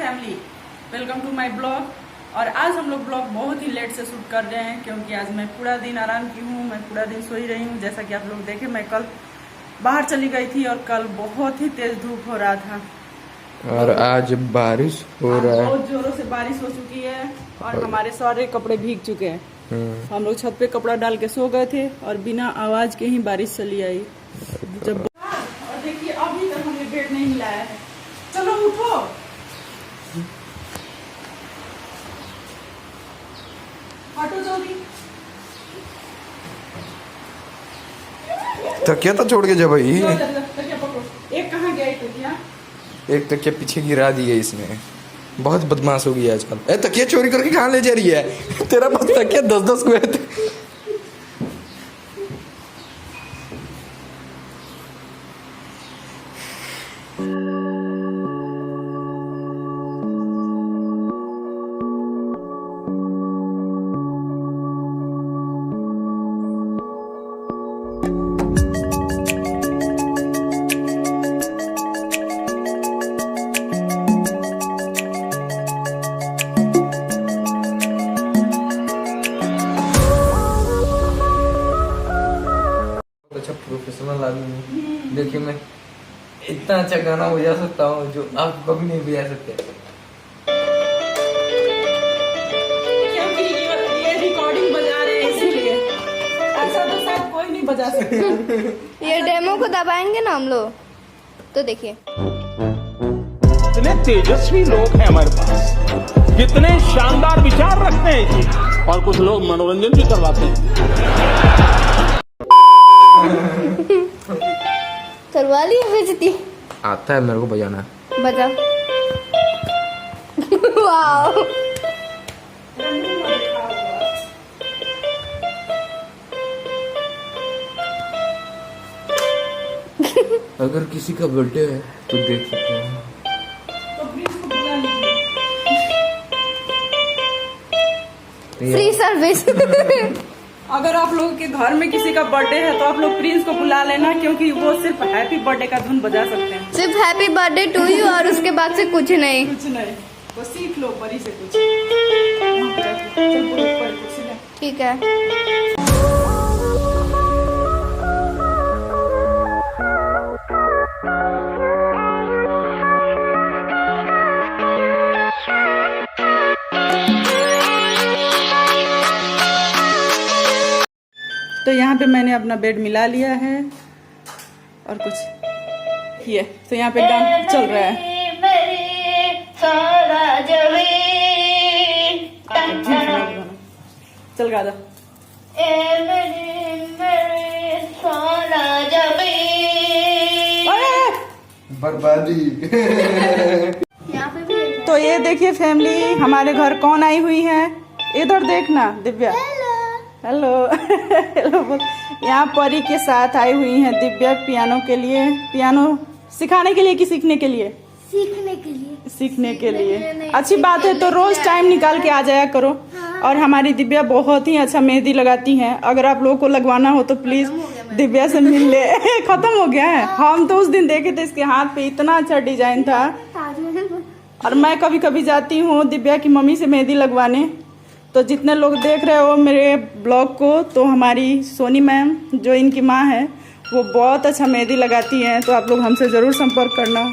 Family, welcome to my blog. और आज हम लोग ब्लॉग बहुत ही लेट से शूट कर रहे हैं क्योंकि आज मैं पूरा दिन आराम की हूँ। मैं पूरा दिन सोई रही हूँ। जैसा कि आप लोग देखे, मैं कल बाहर चली गई थी और कल बहुत ही तेज धूप हो रहा था और आज बारिश हो रहा है, बहुत जोरों से बारिश हो चुकी है और हमारे सारे कपड़े भीग चुके हैं। हम लोग छत पे कपड़ा डाल के सो गए थे और बिना आवाज के ही बारिश चली आई। जब और देखिए अभी तक हमने बेड नहीं हिलाया है। चलो उठो। हटो जल्दी। तकिया तो छोड़ के जा भाई। तकिया पकड़ो। एक कहाँ गया तकिया? एक तकिया पीछे गिरा दी है इसने। बहुत बदमाश हो गई आजकल। ए तकिया चोरी करके कहाँ ले जा रही है? तेरा पास तकिया 10-10 हुए थे। अच्छा प्रोफेशनल आदमी हूँ। देखिए मैं इतना अच्छा गाना बजा सकता हूँ जो आप कभी नहीं बजा सकते। क्योंकि ये रिकॉर्डिंग बजा रहे हैं इसीलिए। ऐसा तो शायद कोई नहीं बजा सकता। ये डेमो को दबाएंगे ना हम लोग तो देखिए। कितने तेजस्वी लोग हैं हमारे पास, कितने शानदार विचार रखते हैं जी। और कुछ लोग मनोरंजन भी करवाते हैं। करवा ली बेइज्जती। आता है मेरे को बजाना। बजा। वाओ। अगर किसी का बर्थडे है तो देख सकते हैं। Free service. अगर आप लोगों के घर में किसी का बर्थडे है तो आप लोग प्रिंस को बुला लेना, क्योंकि वो सिर्फ हैप्पी बर्थडे का धुन बजा सकते हैं। सिर्फ हैप्पी बर्थडे टू यू और उसके बाद से कुछ नहीं। कुछ नहीं, वो सीख लो परी से कुछ। चल ऊपर कुर्सी ले। ठीक है। तो यहाँ पे मैंने अपना बेड मिला लिया है और कुछ ये तो यहाँ पे गाना चल रहा है। चल गा दो। बर्बादी। तो ये देखिए फैमिली, हमारे घर कौन आई हुई है। इधर देखना दिव्या। हेलो। हेलो बोल। यहाँ परी के साथ आई हुई हैं दिव्या पियानो के लिए। पियानो सिखाने के लिए कि सीखने के लिए? सीखने के लिए। सीखने के लिए। अच्छी बात है, तो रोज टाइम निकाल के आ जाया करो। और हमारी दिव्या बहुत ही अच्छा मेहंदी लगाती हैं। अगर आप लोगों को लगवाना हो तो प्लीज दिव्या से मिल ले। खत्म हो गया है। हम तो उस दिन देखे थे, इसके हाथ पे इतना अच्छा डिजाइन था। और मैं कभी कभी जाती हूँ दिव्या की मम्मी से मेहंदी लगवाने। तो जितने लोग देख रहे हो मेरे ब्लॉग को, तो हमारी सोनी मैम जो इनकी माँ है वो बहुत अच्छा मेहंदी लगाती हैं। तो आप लोग हमसे ज़रूर संपर्क करना।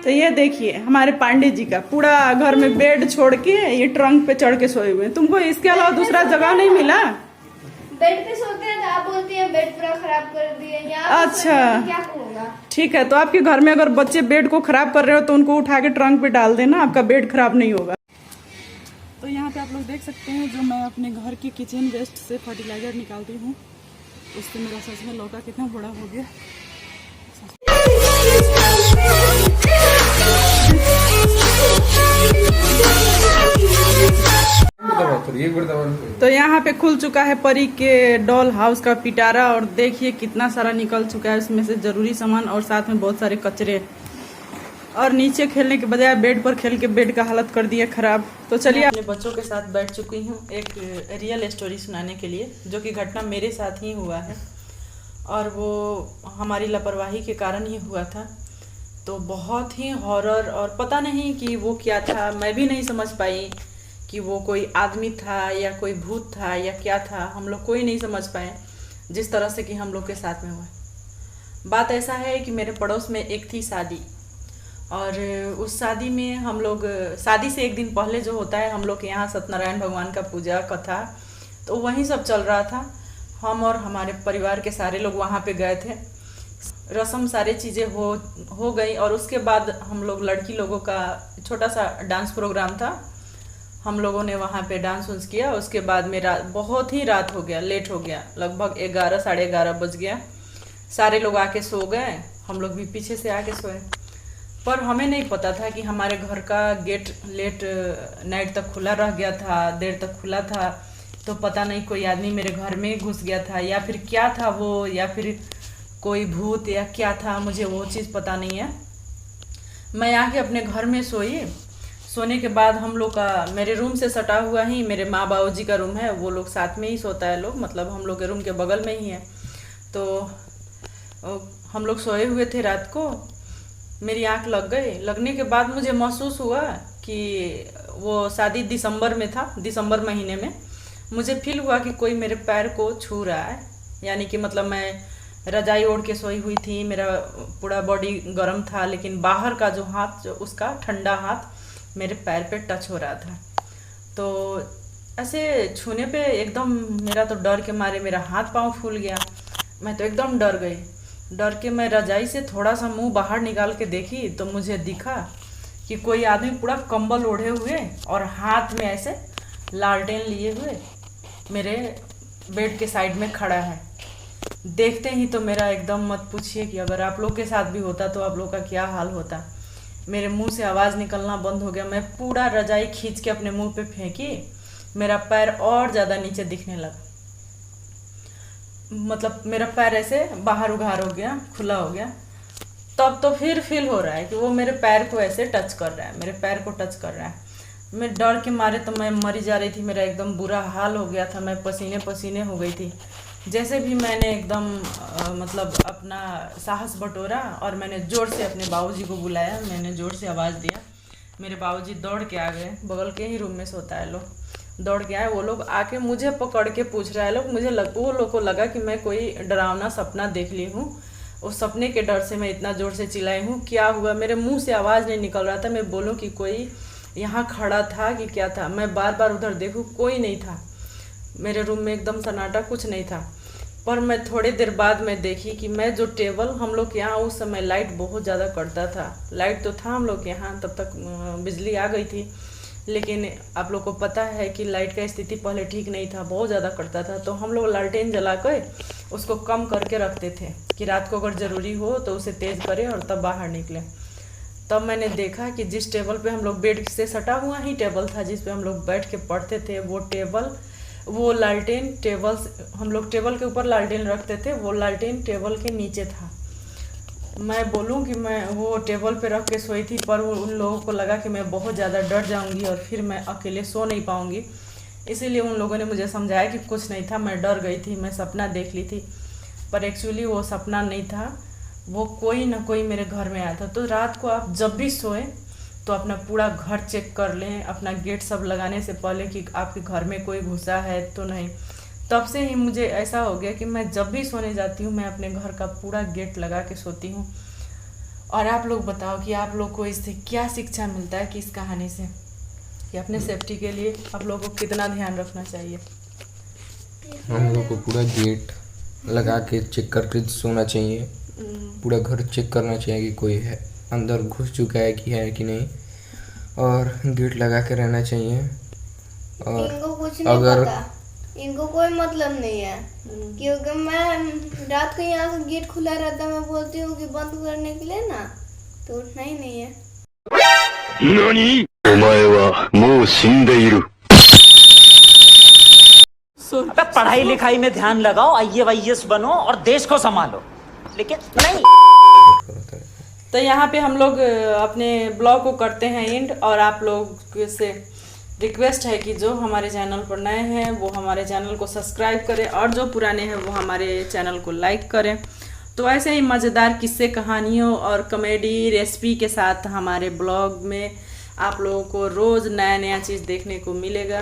तो ये देखिए हमारे पांडे जी का पूरा घर में बेड छोड़ के ये ट्रंक पे चढ़ के सोए हुए हैं। तुमको इसके अलावा दूसरा जगह नहीं मिला? बेड पे सोते हैं तो आप बोलती हैं बेड पूरा खराब कर दिए। अच्छा क्या कहूँगा। ठीक है, तो आपके घर में अगर बच्चे बेड को खराब कर रहे हो तो उनको उठा के ट्रंक पे डाल देना, आपका बेड खराब नहीं होगा। तो यहाँ पे आप लोग देख सकते हैं जो मैं अपने घर के किचन वेस्ट से फर्टिलाइजर निकालती हूँ, उससे मेरा सच में लौका कितना बड़ा हो गया। तो यहाँ पे खुल चुका है परी के डॉल हाउस का पिटारा और देखिए कितना सारा निकल चुका है उसमें से जरूरी सामान और साथ में बहुत सारे कचरे। और नीचे खेलने के बजाय बेड पर खेल के बेड का हालत कर दिया खराब। तो चलिए अपने बच्चों के साथ बैठ चुकी हूँ एक रियल स्टोरी सुनाने के लिए, जो कि घटना मेरे साथ ही हुआ है और वो हमारी लापरवाही के कारण ही हुआ था। तो बहुत ही हॉरर, और पता नहीं कि वो क्या था, मैं भी नहीं समझ पाई कि वो कोई आदमी था या कोई भूत था या क्या था। हम लोग कोई नहीं समझ पाए जिस तरह से कि हम लोग के साथ में हुआ। बात ऐसा है कि मेरे पड़ोस में एक थी शादी, और उस शादी में हम लोग, शादी से एक दिन पहले जो होता है हम लोग के यहाँ सत्यनारायण भगवान का पूजा कथा, तो वहीं सब चल रहा था। हम और हमारे परिवार के सारे लोग वहाँ पे गए थे। रस्म सारी चीज़ें हो गई, और उसके बाद हम लोग लड़की लोगों का छोटा सा डांस प्रोग्राम था। हम लोगों ने वहाँ पे डांस उन्स किया। उसके बाद मेरा बहुत ही रात हो गया, लेट हो गया, लगभग 11 साढ़े 11 बज गया। सारे लोग आके सो गए, हम लोग भी पीछे से आके सोए। पर हमें नहीं पता था कि हमारे घर का गेट लेट नाइट तक खुला रह गया था, देर तक खुला था। तो पता नहीं कोई आदमी मेरे घर में घुस गया था या फिर क्या था वो, या फिर कोई भूत या क्या था, मुझे वो चीज़ पता नहीं है। मैं आके अपने घर में सोई। सोने के बाद हम लोग का, मेरे रूम से सटा हुआ ही मेरे माँ बाबूजी का रूम है, वो लोग साथ में ही सोता है लोग, मतलब हम लोग के रूम के बगल में ही है। तो हम लोग सोए हुए थे रात को, मेरी आंख लग गई। लगने के बाद मुझे महसूस हुआ कि वो शादी दिसंबर में था, दिसंबर महीने में मुझे फील हुआ कि कोई मेरे पैर को छू रहा है। यानी कि मतलब मैं रजाई ओढ़ के सोई हुई थी, मेरा पूरा बॉडी गर्म था, लेकिन बाहर का जो हाथ, जो उसका ठंडा हाथ मेरे पैर पे टच हो रहा था। तो ऐसे छूने पे एकदम मेरा तो डर के मारे मेरा हाथ पांव फूल गया। मैं तो एकदम डर गई। डर के मैं रजाई से थोड़ा सा मुंह बाहर निकाल के देखी तो मुझे दिखा कि कोई आदमी पूरा कंबल ओढ़े हुए और हाथ में ऐसे लालटेन लिए हुए मेरे बेड के साइड में खड़ा है। देखते ही तो मेरा एकदम, मत पूछिए कि अगर आप लोग के साथ भी होता तो आप लोग का क्या हाल होता। मेरे मुंह से आवाज़ निकलना बंद हो गया। मैं पूरा रजाई खींच के अपने मुंह पे फेंकी, मेरा पैर और ज़्यादा नीचे दिखने लगा। मतलब मेरा पैर ऐसे बाहर उघार हो गया, खुला हो गया। तब तो फिर फील हो रहा है कि वो मेरे पैर को ऐसे टच कर रहा है, मेरे पैर को टच कर रहा है। मैं डर के मारे तो मैं मरी जा रही थी, मेरा एकदम बुरा हाल हो गया था, मैं पसीने पसीने हो गई थी। जैसे भी मैंने एकदम मतलब अपना साहस बटोरा और मैंने ज़ोर से अपने बाबूजी को बुलाया, मैंने ज़ोर से आवाज़ दिया। मेरे बाबूजी दौड़ के आ गए, बगल के ही रूम में सोता है लोग। दौड़ के आए, वो लोग आके मुझे पकड़ के पूछ रहे हैं लोग। वो लोग को लगा कि मैं कोई डरावना सपना देख ली हूँ। उस सपने के डर से मैं इतना ज़ोर से चिल्लाई हूँ। क्या हुआ, मेरे मुंह से आवाज़ नहीं निकल रहा था, मैं बोलूँ कि कोई यहाँ खड़ा था कि क्या था। मैं बार बार उधर देखूँ, कोई नहीं था। मेरे रूम में एकदम सन्नाटा, कुछ नहीं था। पर मैं थोड़ी देर बाद मैं देखी कि मैं जो टेबल, हम लोग के यहाँ उस समय लाइट बहुत ज़्यादा कटता था। लाइट तो था हम लोग के यहाँ, तब तक बिजली आ गई थी, लेकिन आप लोग को पता है कि लाइट का स्थिति पहले ठीक नहीं था, बहुत ज़्यादा कटता था। तो हम लोग लालटेन जला कर उसको कम करके रखते थे कि रात को अगर ज़रूरी हो तो उसे तेज़ करें और तब बाहर निकले। तब मैंने देखा कि जिस टेबल पे हम लोग, बेड से सटा हुआ ही टेबल था जिस पे हम लोग बैठ के पढ़ते थे, वो लालटेन टेबल, हम लोग टेबल के ऊपर लालटेन रखते थे, वो लालटेन टेबल के नीचे था। मैं बोलूं कि मैं वो टेबल पे रख के सोई थी, पर उन लोगों को लगा कि मैं बहुत ज़्यादा डर जाऊंगी और फिर मैं अकेले सो नहीं पाऊंगी, इसीलिए उन लोगों ने मुझे समझाया कि कुछ नहीं था, मैं डर गई थी, मैं सपना देख ली थी। पर एक्चुअली वो सपना नहीं था, वो कोई ना कोई मेरे घर में आया था। तो रात को आप जब भी सोएं तो अपना पूरा घर चेक कर लें, अपना गेट सब लगाने से पहले कि आपके घर में कोई घुसा है तो नहीं। तब से ही मुझे ऐसा हो गया कि मैं जब भी सोने जाती हूँ मैं अपने घर का पूरा गेट लगा के सोती हूँ। और आप लोग बताओ कि आप लोग को इससे क्या शिक्षा मिलता है कि इस कहानी से, कि अपने सेफ्टी के लिए आप लोगों को कितना ध्यान रखना चाहिए। हम लोग को पूरा गेट लगा के चेक करके सोना चाहिए, पूरा घर चेक करना चाहिए कि कोई है अंदर घुस चुका है कि नहीं, और गेट लगा के रहना चाहिए। और इनको कुछ नहीं अगर पता, इनको कोई मतलब नहीं है, क्योंकि मैं रात को यहाँ का गेट खुला रहता, मैं बोलती हूँ कि बंद करने के लिए ना, तो उठना ही नहीं है। नानी? お前はもう死んでいる。 अबे पढ़ाई लिखाई में ध्यान लगाओ, IAS बनो और देश को संभालो, लेकिन नहीं। तो यहाँ पे हम लोग अपने ब्लॉग को करते हैं एंड, और आप लोग से रिक्वेस्ट है कि जो हमारे चैनल पर नए हैं वो हमारे चैनल को सब्सक्राइब करें, और जो पुराने हैं वो हमारे चैनल को लाइक करें। तो ऐसे ही मज़ेदार किस्से, कहानियों और कॉमेडी रेसिपी के साथ हमारे ब्लॉग में आप लोगों को रोज़ नया नया चीज़ देखने को मिलेगा।